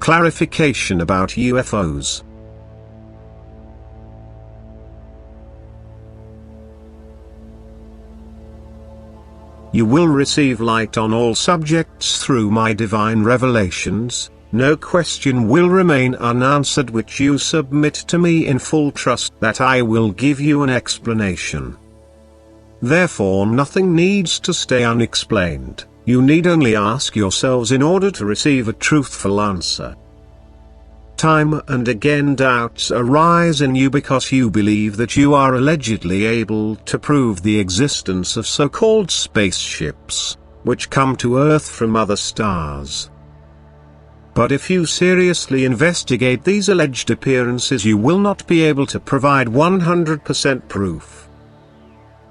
Clarification about UFOs. You will receive light on all subjects through my divine revelations. No question will remain unanswered which you submit to me in full trust that I will give you an explanation. Therefore nothing needs to stay unexplained. You need only ask yourselves in order to receive a truthful answer. Time and again doubts arise in you because you believe that you are allegedly able to prove the existence of so-called spaceships, which come to Earth from other stars. But if you seriously investigate these alleged appearances, you will not be able to provide 100% proof.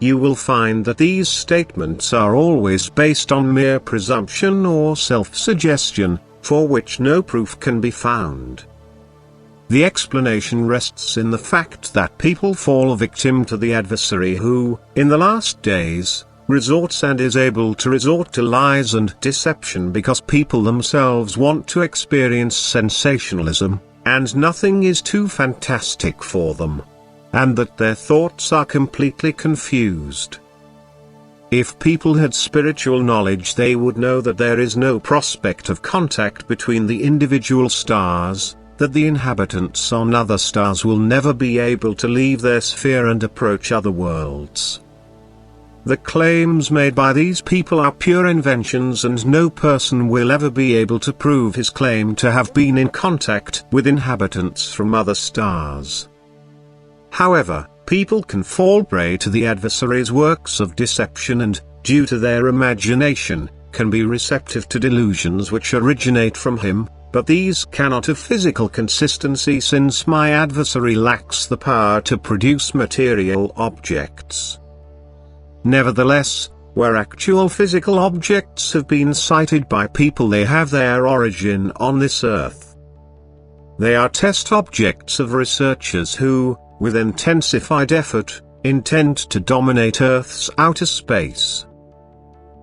You will find that these statements are always based on mere presumption or self-suggestion, for which no proof can be found. The explanation rests in the fact that people fall victim to the adversary who, in the last days, resorts and is able to resort to lies and deception because people themselves want to experience sensationalism, and nothing is too fantastic for them, and that their thoughts are completely confused. If people had spiritual knowledge, they would know that there is no prospect of contact between the individual stars, that the inhabitants on other stars will never be able to leave their sphere and approach other worlds. The claims made by these people are pure inventions, and no person will ever be able to prove his claim to have been in contact with inhabitants from other stars. However, people can fall prey to the adversary's works of deception and, due to their imagination, can be receptive to delusions which originate from him, but these cannot have physical consistency since my adversary lacks the power to produce material objects. Nevertheless, where actual physical objects have been sighted by people, they have their origin on this earth. They are test objects of researchers who, with intensified effort, intend to dominate Earth's outer space.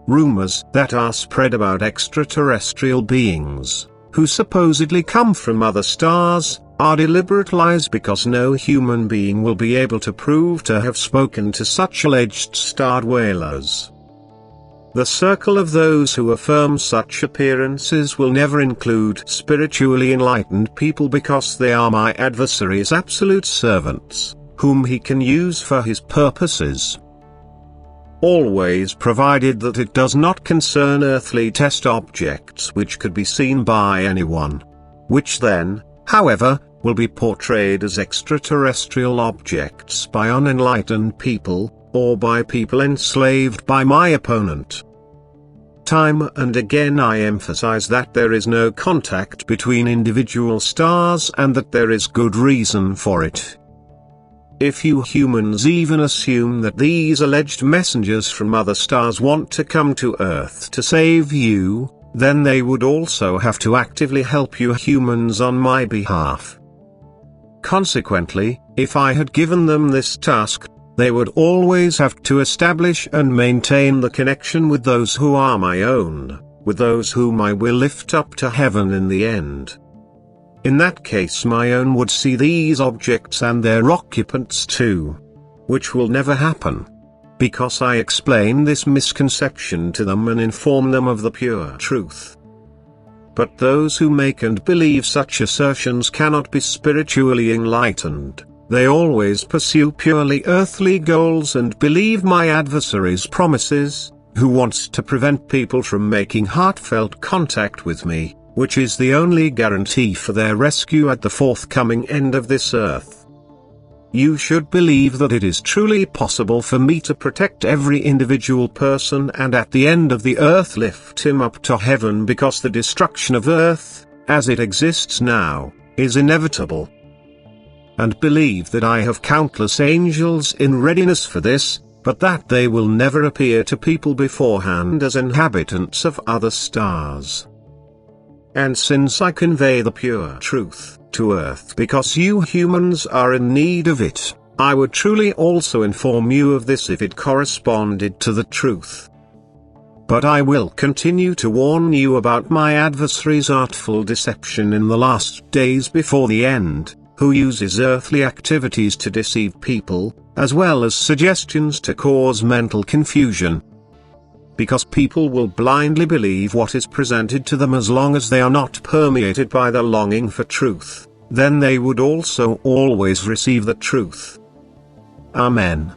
Rumors that are spread about extraterrestrial beings, who supposedly come from other stars, are deliberate lies because no human being will be able to prove to have spoken to such alleged star dwellers. The circle of those who affirm such appearances will never include spiritually enlightened people because they are my adversary's absolute servants, whom he can use for his purposes. Always provided that it does not concern earthly test objects which could be seen by anyone. Which then, however, will be portrayed as extraterrestrial objects by unenlightened people, or by people enslaved by my opponent. Time and again I emphasize that there is no contact between individual stars and that there is good reason for it. If you humans even assume that these alleged messengers from other stars want to come to Earth to save you, then they would also have to actively help you humans on my behalf. Consequently, if I had given them this task, they would always have to establish and maintain the connection with those who are my own, with those whom I will lift up to heaven in the end. In that case my own would see these objects and their occupants too. Which will never happen. Because I explain this misconception to them and inform them of the pure truth. But those who make and believe such assertions cannot be spiritually enlightened. They always pursue purely earthly goals and believe my adversary's promises, who wants to prevent people from making heartfelt contact with me, which is the only guarantee for their rescue at the forthcoming end of this earth. You should believe that it is truly possible for me to protect every individual person and at the end of the earth lift him up to heaven, because the destruction of earth, as it exists now, is inevitable. And believe that I have countless angels in readiness for this, but that they will never appear to people beforehand as inhabitants of other stars. And since I convey the pure truth to Earth because you humans are in need of it, I would truly also inform you of this if it corresponded to the truth. But I will continue to warn you about my adversary's artful deception in the last days before the end, who uses earthly activities to deceive people, as well as suggestions to cause mental confusion. Because people will blindly believe what is presented to them as long as they are not permeated by the longing for truth, then they would also always receive the truth. Amen.